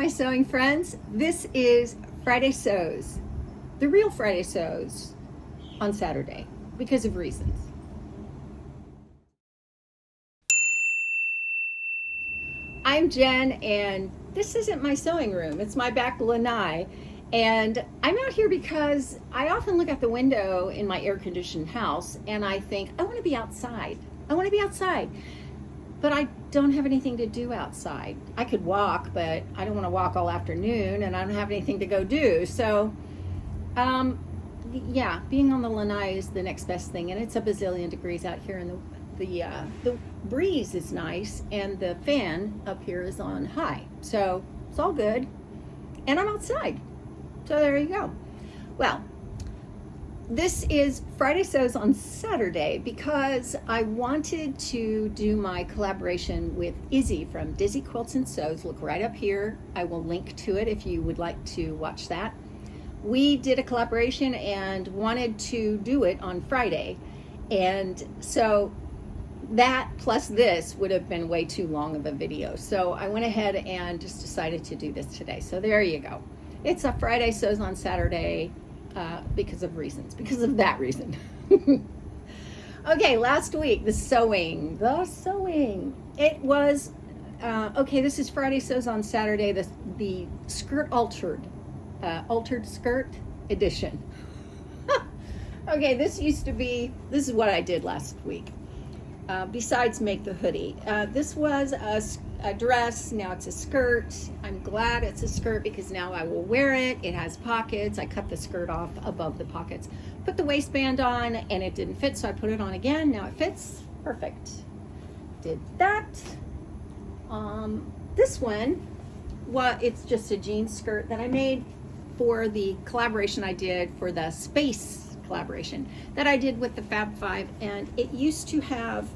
my sewing friends. This is Friday Sews, the real Friday Sews on Saturday because of reasons. I'm Jen, and this isn't my sewing room. It's my back lanai. And I'm out here because I often look out the window in my air-conditioned house and I think, I want to be outside. I want to be outside. But I don't have anything to do outside. I could walk, but I don't want to walk all afternoon and I don't have anything to go do. So, yeah, being on the lanai is the next best thing. And it's a bazillion degrees out here, and the breeze is nice, and the fan up here is on high. So it's all good. And I'm outside. So there you go. Well, this is Friday Sews on Saturday because I wanted to do my collaboration with Izzy from Dizzy Quilts and Sews. Look right up here. I will link to it if you would like to watch that. We did a collaboration and wanted to do it on Friday. And so that plus this would have been way too long of a video. So I went ahead and just decided to do this today. So there you go. It's a Friday Sews on Saturday. Because of that reason. Okay, last week, the sewing. It was, okay, this is Friday Sews on Saturday, the skirt altered skirt edition. Okay, this is what I did last week, besides make the hoodie. This was a dress, now it's a skirt. I'm glad it's a skirt because now I will wear it. It has pockets. I cut the skirt off above the pockets, put the waistband on, and it didn't fit, so I put it on again. Now it fits perfect. Did that. This one, it's just a jean skirt that I made for the collaboration I did for the space collaboration that I did with the Fab Five, and it used to have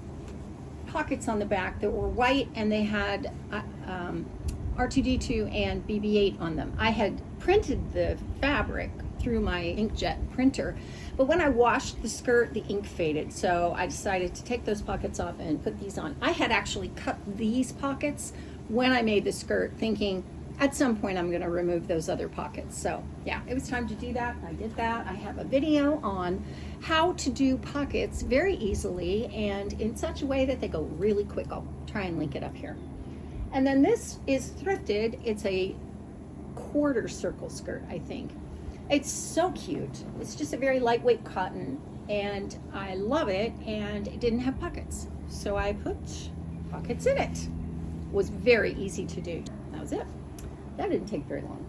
pockets on the back that were white, and they had R2D2 and BB8 on them. I had printed the fabric through my inkjet printer, but when I washed the skirt, the ink faded, so I decided to take those pockets off and put these on. I had actually cut these pockets when I made the skirt, thinking at some point I'm going to remove those other pockets. So yeah, it was time to do that. I did that. I have a video on how to do pockets very easily and in such a way that they go really quick. I'll try and link it up here. And then this is thrifted. It's a quarter circle skirt, I think. It's so cute. It's just a very lightweight cotton, and I love it, and it didn't have pockets. So I put pockets in it. It was very easy to do. That was it. That didn't take very long.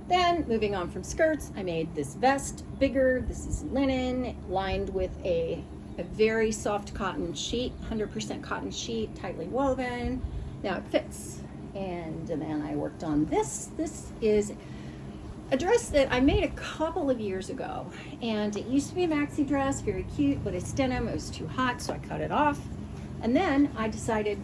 Then, moving on from skirts, I made this vest bigger. This is linen, lined with a very soft cotton sheet, 100% cotton sheet, tightly woven. Now it fits. And then I worked on this. This is a dress that I made a couple of years ago. And it used to be a maxi dress, very cute, but it's denim. It was too hot, so I cut it off. And then I decided,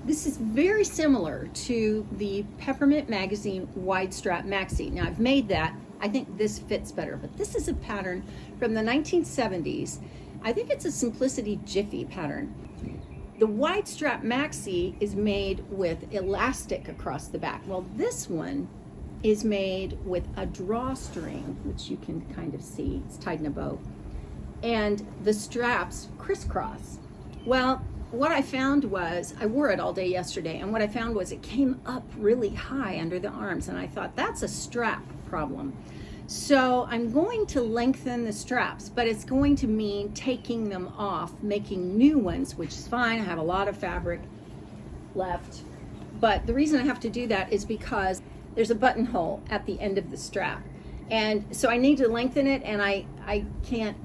this is very similar to the Peppermint Magazine wide strap maxi. Now I've made that. I think this fits better, but this is a pattern from the 1970s. I think it's a Simplicity Jiffy pattern. The wide strap maxi is made with elastic across the back. Well, this one is made with a drawstring, which you can kind of see. It's tied in a bow. And the straps crisscross. Well, what I found was, I wore it all day yesterday, and what I found was it came up really high under the arms, and I thought that's a strap problem. So I'm going to lengthen the straps, but it's going to mean taking them off, making new ones, which is fine. I have a lot of fabric left, but the reason I have to do that is because there's a buttonhole at the end of the strap, and so I need to lengthen it, and I can't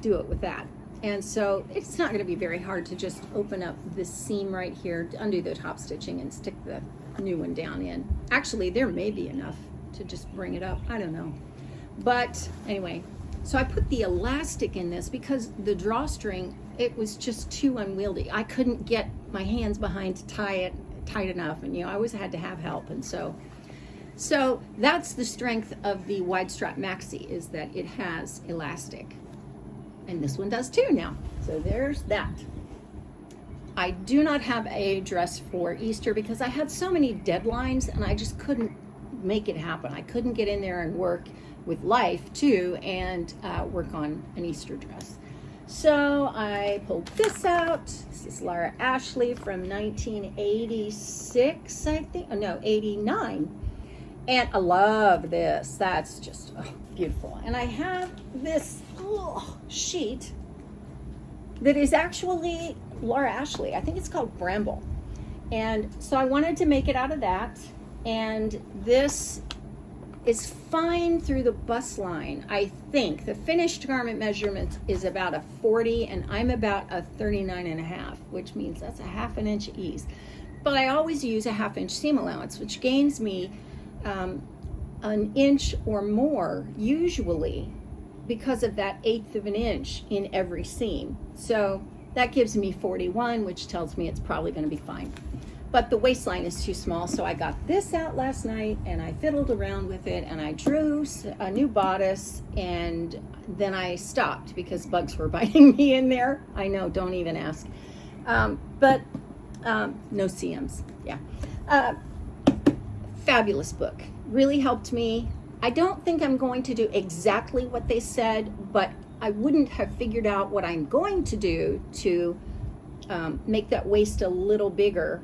do it with that. And so it's not going to be very hard to just open up this seam right here, to undo the top stitching and stick the new one down in. Actually, there may be enough to just bring it up. I don't know. But anyway, so I put the elastic in this because the drawstring, it was just too unwieldy. I couldn't get my hands behind to tie it tight enough, and I always had to have help. And so that's the strength of the wide strap maxi, is that it has elastic. And this one does too now. So there's that. I do not have a dress for Easter because I had so many deadlines and I just couldn't make it happen. I couldn't get in there and work with life too and work on an Easter dress. So I pulled this out. This is Laura Ashley from 1986, I think. Oh, no, 89. And I love this. That's just beautiful. And I have this sheet that is actually Laura Ashley. I think it's called Bramble. And so I wanted to make it out of that. And this is fine through the bust line. I think the finished garment measurement is about a 40 and I'm about a 39 and a half, which means that's a half an inch ease. But I always use a half-inch seam allowance, which gains me an inch or more usually because of that 1/8 of an inch in every seam. So that gives me 41, which tells me it's probably going to be fine. But the waistline is too small, so I got this out last night and I fiddled around with it and I drew a new bodice and then I stopped because bugs were biting me in there. I know, don't even ask. But no CMs, yeah. Fabulous book, really helped me. I don't think I'm going to do exactly what they said, but I wouldn't have figured out what I'm going to do to make that waist a little bigger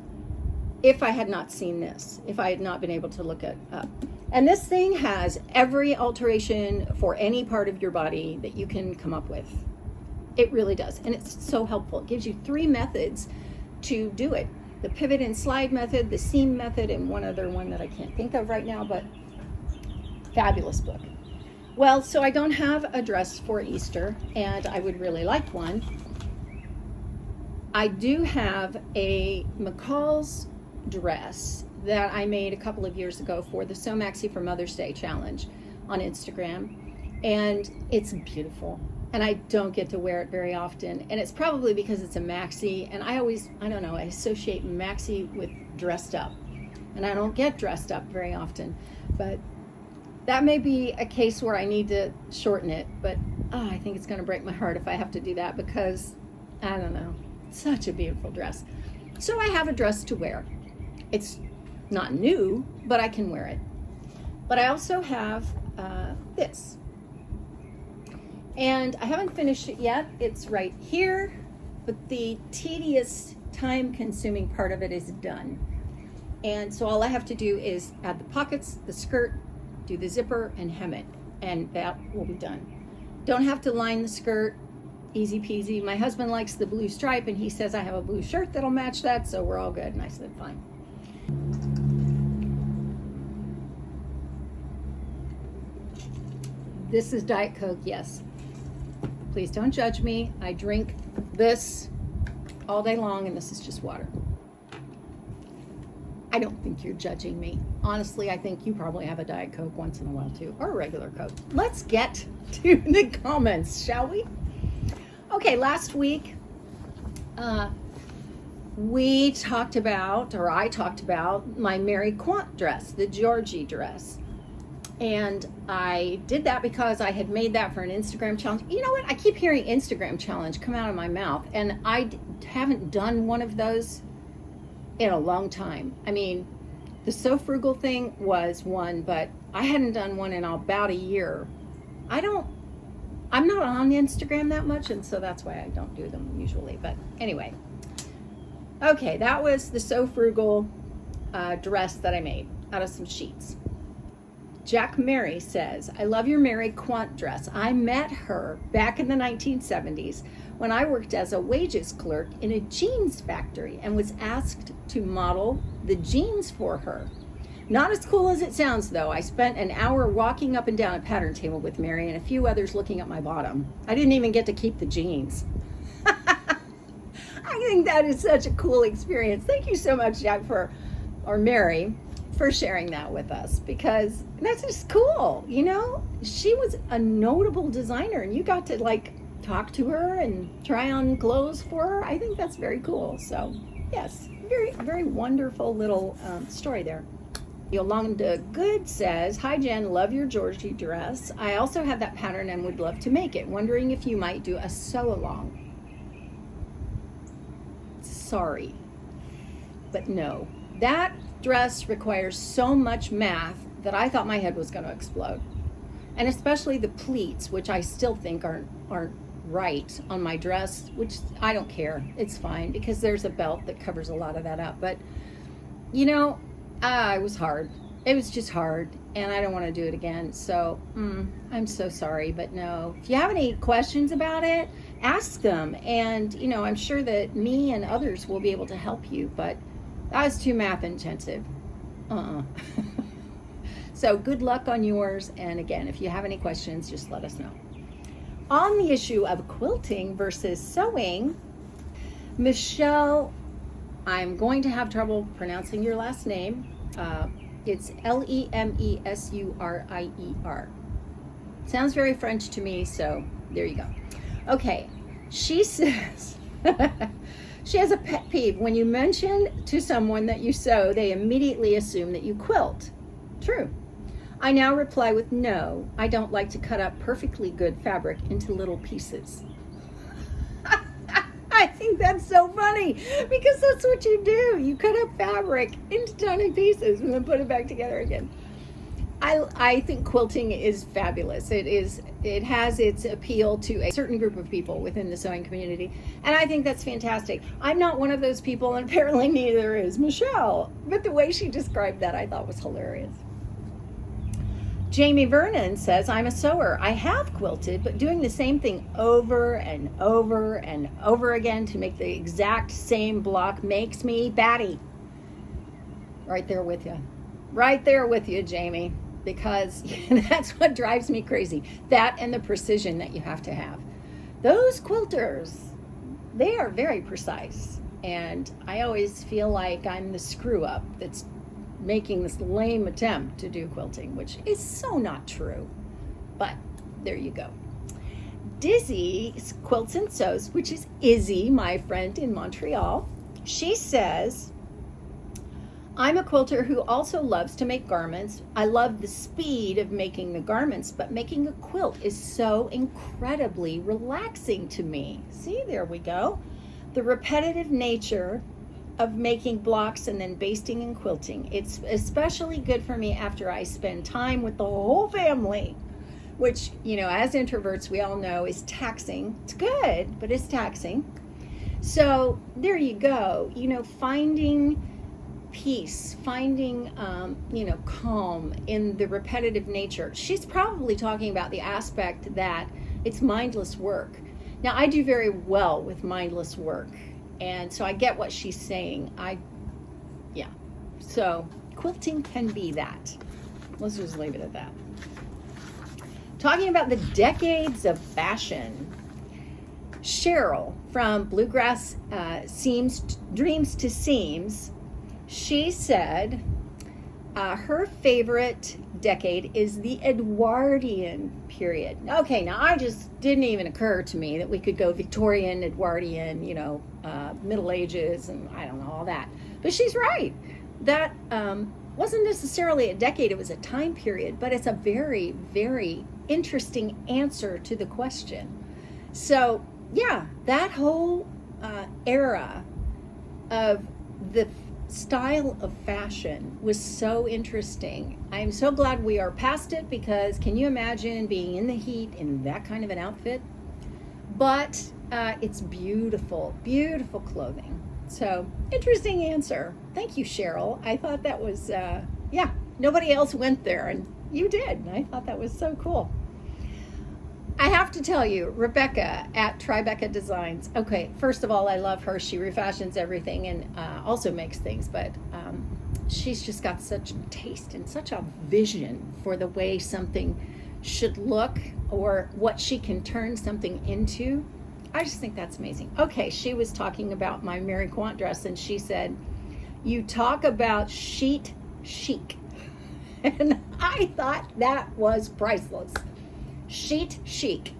if I had not seen this, if I had not been able to look it up. And this thing has every alteration for any part of your body that you can come up with. It really does, and it's so helpful. It gives you 3 methods to do it. The pivot and slide method, the seam method, and one other one that I can't think of right now, but fabulous book. Well, so I don't have a dress for Easter, and I would really like one. I do have a McCall's dress that I made a couple of years ago for the So Maxi for Mother's Day challenge on Instagram, and it's beautiful. And I don't get to wear it very often, and it's probably because it's a maxi, and I don't know, I associate maxi with dressed up, and I don't get dressed up very often, but that may be a case where I need to shorten it, but I think it's going to break my heart if I have to do that because, I don't know, such a beautiful dress. So I have a dress to wear. It's not new, but I can wear it. But I also have this. And I haven't finished it yet. It's right here, but the tedious, time-consuming part of it is done. And so all I have to do is add the pockets, the skirt, do the zipper, and hem it, and that will be done. Don't have to line the skirt, easy peasy. My husband likes the blue stripe, and he says I have a blue shirt that'll match that, so we're all good, and I said fine. This is Diet Coke, yes. Please don't judge me. I drink this all day long, and this is just water. I don't think you're judging me. Honestly, I think you probably have a Diet Coke once in a while too, or a regular Coke. Let's get to the comments, shall we? Okay, last week we talked about, or I talked about, my Mary Quant dress, the Georgie dress. And I did that because I had made that for an Instagram challenge. You know what? I keep hearing Instagram challenge come out of my mouth, and I haven't done one of those in a long time. I mean, the So Frugal thing was one, but I hadn't done one in about a year. I'm not on Instagram that much, and so that's why I don't do them usually. But anyway, okay, that was the So Frugal dress that I made out of some sheets. Jack Mary says, I love your Mary Quant dress. I met her back in the 1970s when I worked as a wages clerk in a jeans factory and was asked to model the jeans for her. Not as cool as it sounds, though. I spent an hour walking up and down a pattern table with Mary and a few others looking at my bottom. I didn't even get to keep the jeans. I think that is such a cool experience. Thank you so much, Jack, or Mary, for sharing that with us, because that's just cool. You know, she was a notable designer and you got to like talk to her and try on clothes for her. I think that's very cool. So yes, very, very wonderful little story there. Yolanda Good says, hi Jen, love your Georgie dress. I also have that pattern and would love to make it. Wondering if you might do a sew along. sorry, but no. That dress requires so much math that I thought my head was going to explode. And especially the pleats, which I still think aren't right on my dress, which I don't care. It's fine because there's a belt that covers a lot of that up. But, you know, it was hard. It was just hard, and I don't want to do it again. So I'm so sorry, but no. If you have any questions about it, ask them. And, you know, I'm sure that me and others will be able to help you, but that was too math intensive. So good luck on yours. And again, if you have any questions, just let us know. On the issue of quilting versus sewing, Michelle, I'm going to have trouble pronouncing your last name. It's Lemesurier. Sounds very French to me, so there you go. Okay, she says she has a pet peeve. When you mention to someone that you sew, they immediately assume that you quilt. True. I now reply with no, I don't like to cut up perfectly good fabric into little pieces. I think that's so funny because that's what you do. You cut up fabric into tiny pieces and then put it back together again. I think quilting is fabulous. It has its appeal to a certain group of people within the sewing community, and I think that's fantastic. I'm not one of those people, and apparently neither is Michelle, but the way she described that I thought was hilarious. Jamie Vernon says, I'm a sewer. I have quilted, but doing the same thing over and over and over again to make the exact same block makes me batty. Right there with you. Right there with you, Jamie, because that's what drives me crazy. That and the precision that you have to have. Those quilters, they are very precise. And I always feel like I'm the screw up that's making this lame attempt to do quilting, which is so not true, but there you go. Dizzy Quilts and Sews, which is Izzy, my friend in Montreal. She says, I'm a quilter who also loves to make garments. I love the speed of making the garments, but making a quilt is so incredibly relaxing to me. See, there we go. The repetitive nature of making blocks and then basting and quilting. It's especially good for me after I spend time with the whole family, which, you know, as introverts, we all know is taxing. It's good, but it's taxing. So there you go. You know, finding peace, finding, calm in the repetitive nature. She's probably talking about the aspect that it's mindless work. Now, I do very well with mindless work. And so I get what she's saying. So quilting can be that. Let's just leave it at that. Talking about the decades of fashion. Cheryl from Bluegrass Dreams to Seams, she said her favorite decade is the Edwardian period. Okay, now I just didn't even occur to me that we could go Victorian, Edwardian, Middle Ages, and I don't know, all that. But she's right. That wasn't necessarily a decade, it was a time period, but it's a very, very interesting answer to the question. So, yeah, that whole era of the style of fashion was so interesting. I'm so glad we are past it, because can you imagine being in the heat in that kind of an outfit? But it's beautiful, beautiful clothing. So, interesting answer. Thank you, Cheryl. I thought that was, nobody else went there, and you did. I thought that was so cool. I have to tell you, Rebecca at Tribeca Designs. Okay, first of all, I love her. She refashions everything and also makes things, but she's just got such taste and such a vision for the way something should look or what she can turn something into. I just think that's amazing. Okay, she was talking about my Mary Quant dress, and she said, you talk about sheet chic. And I thought that was priceless. Sheet chic.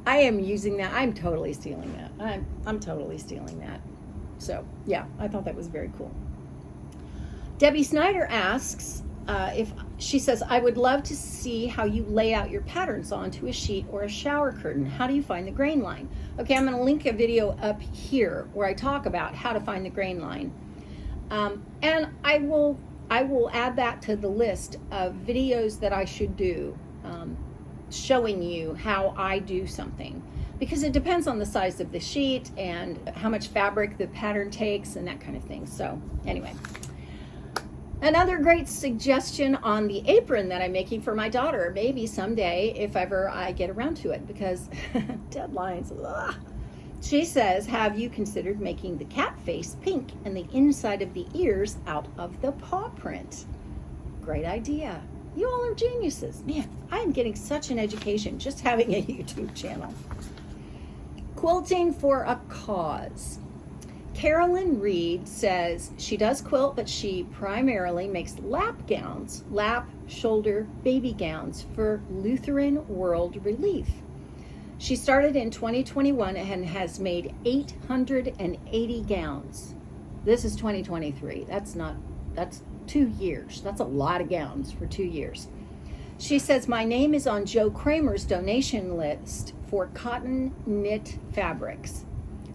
I am using that. I'm totally stealing that. I'm totally stealing that. So, yeah, I thought that was very cool. Debbie Snyder asks if She says, I would love to see how you lay out your patterns onto a sheet or a shower curtain. How do you find the grain line? Okay, I'm going to link a video up here where I talk about how to find the grain line. And I will add that to the list of videos that I should do, showing you how I do something, because it depends on the size of the sheet and how much fabric the pattern takes and that kind of thing. So anyway, another great suggestion on the apron that I'm making for my daughter, maybe someday if ever I get around to it, because deadlines. Ugh. She says, have you considered making the cat face pink and the inside of the ears out of the paw print? Great idea. You all are geniuses. Man, I am getting such an education just having a YouTube channel. Quilting for a cause. Carolyn Reed says she does quilt, but she primarily makes lap gowns, lap, shoulder, baby gowns for Lutheran World Relief. She started in 2021 and has made 880 gowns. This is 2023. That's 2 years. That's a lot of gowns for 2 years. She says, my name is on Joe Kramer's donation list for cotton knit fabrics.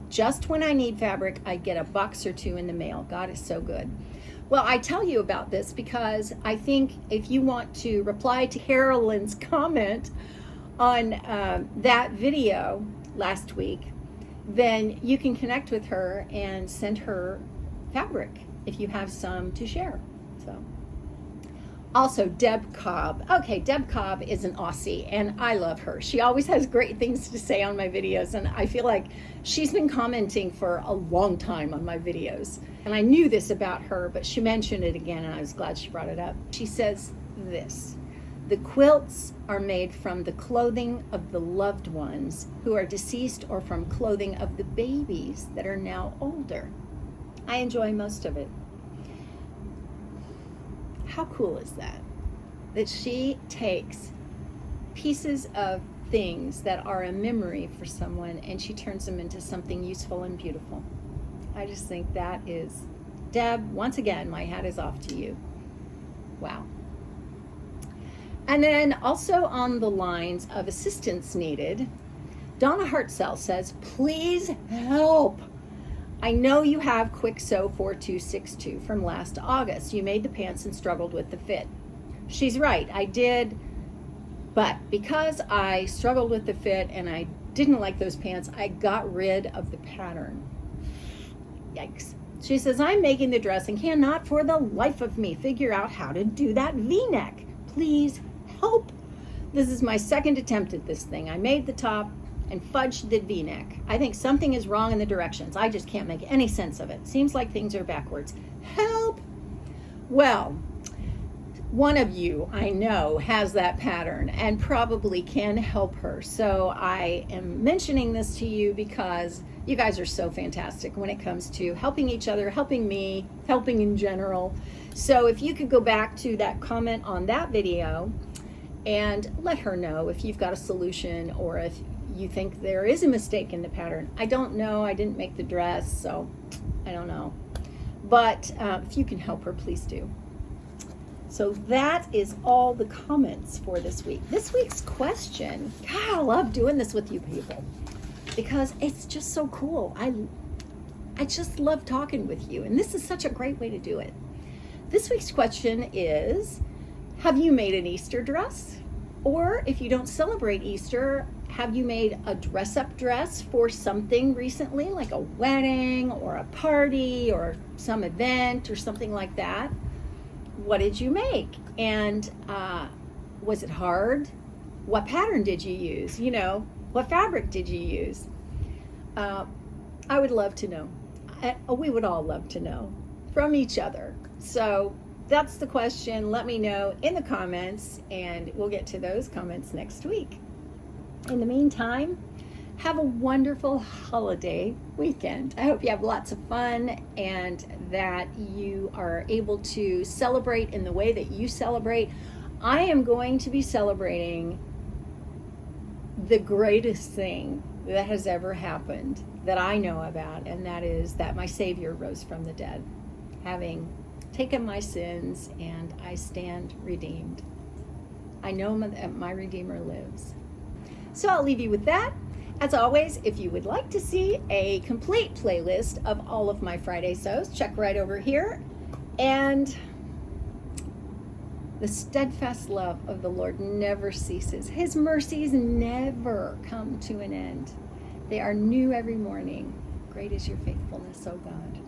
Just when I need fabric, I get a box or two in the mail. God is so good. Well, I tell you about this because I think if you want to reply to Carolyn's comment on that video last week, then you can connect with her and send her fabric if you have some to share. So, also Deb Cobb. Okay, Deb Cobb is an Aussie and I love her. She always has great things to say on my videos, and I feel like she's been commenting for a long time on my videos. And I knew this about her, but she mentioned it again and I was glad she brought it up. She says this: the quilts are made from the clothing of the loved ones who are deceased or from clothing of the babies that are now older. I enjoy most of it. How cool is that? That she takes pieces of things that are a memory for someone and she turns them into something useful and beautiful. I just think that is, Deb, once again, my hat is off to you. Wow. And then also on the lines of assistance needed, Donna Hartzell says, please help. I know you have Quick Sew 4262 from last August. You made the pants and struggled with the fit. She's right, I did, but because I struggled with the fit and I didn't like those pants, I got rid of the pattern. Yikes. She says, I'm making the dress and cannot for the life of me figure out how to do that V-neck. Please help. This is my second attempt at this thing. I made the top and fudged the V-neck. I think something is wrong in the directions. I just can't make any sense of it. Seems like things are backwards. Help! Well, one of you I know has that pattern and probably can help her. So I am mentioning this to you because you guys are so fantastic when it comes to helping each other, helping me, helping in general. So if you could go back to that comment on that video and let her know if you've got a solution or if you think there is a mistake in the pattern. I don't know. I didn't make the dress, so I don't know. But if you can help her, please do. So that is all the comments for this week. This week's question, God, I love doing this with you people because it's just so cool. I just love talking with you, and this is such a great way to do it. This week's question is, have you made an Easter dress? Or if you don't celebrate Easter, have you made a dress-up dress for something recently, like a wedding or a party or some event or something like that? What did you make? And was it hard? What pattern did you use? You know, what fabric did you use? I would love to know. We would all love to know from each other. So that's the question. Let me know in the comments, and we'll get to those comments next week. In the meantime, have a wonderful holiday weekend. I hope you have lots of fun and that you are able to celebrate in the way that you celebrate. I am going to be celebrating the greatest thing that has ever happened that I know about, and that is that my Savior rose from the dead, having taken my sins, and I stand redeemed. I know my Redeemer lives. So I'll leave you with that. As always, if you would like to see a complete playlist of all of my Friday sews, check right over here. And the steadfast love of the Lord never ceases. His mercies never come to an end. They are new every morning. Great is your faithfulness, O God.